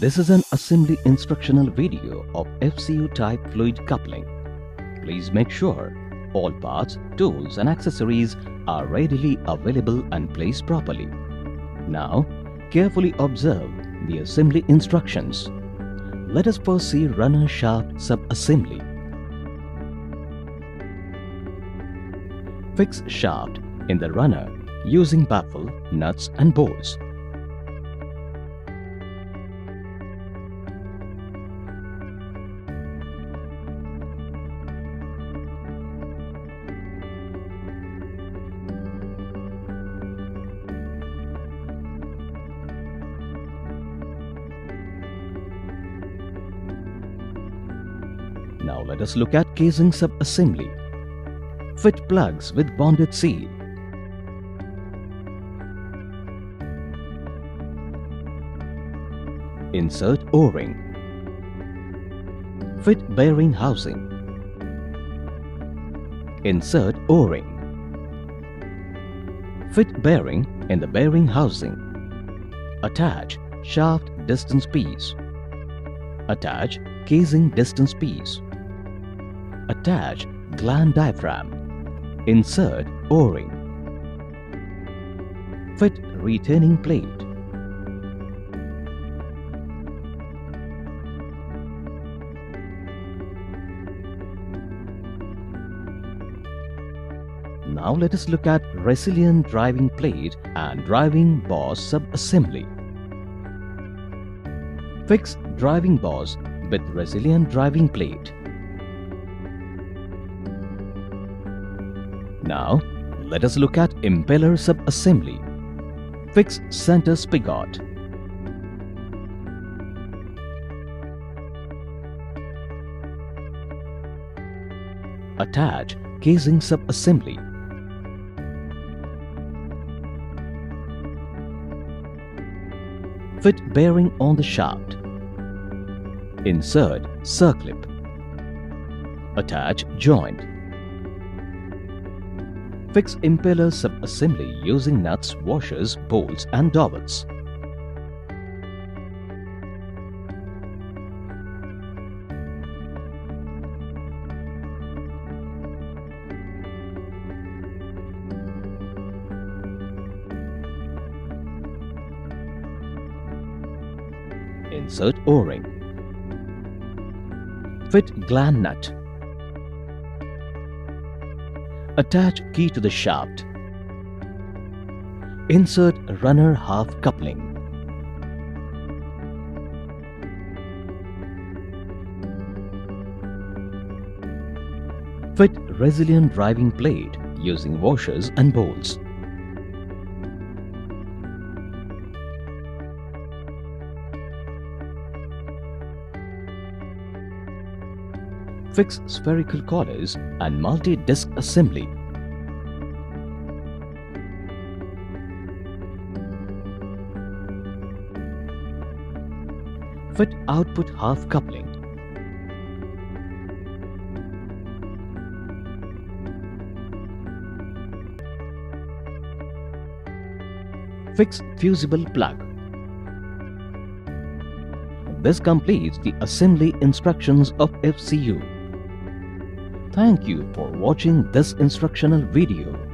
This is an assembly instructional video of FCU type fluid coupling. Please make sure all parts, tools and accessories are readily available and placed properly. Now, carefully observe the assembly instructions. Let us first see runner shaft sub-assembly. Fix shaft in the runner using baffle, nuts and bolts. Now let us look at casing sub-assembly. Fit plugs with bonded seal. Insert O-ring. Fit bearing housing. Insert O-ring. Fit bearing in the bearing housing. Attach shaft distance piece. Attach casing distance piece. Attach gland diaphragm. Insert O-ring. Fit retaining plate. Now let us look at resilient driving plate and driving boss sub-assembly. Fix driving boss with resilient driving plate. Now, let us look at impeller sub-assembly. Fix center spigot. Attach casing sub-assembly. Fit bearing on the shaft. Insert circlip. Attach joint. Fix impeller sub-assembly using nuts, washers, bolts and dowels. Insert O-ring. Fit gland nut. Attach key to the shaft. Insert runner half coupling. Fit resilient driving plate using washers and bolts. Fix spherical collars and multi-disc assembly. Fit output half coupling. Fix fusible plug. This completes the assembly instructions of FCU. Thank you for watching this instructional video.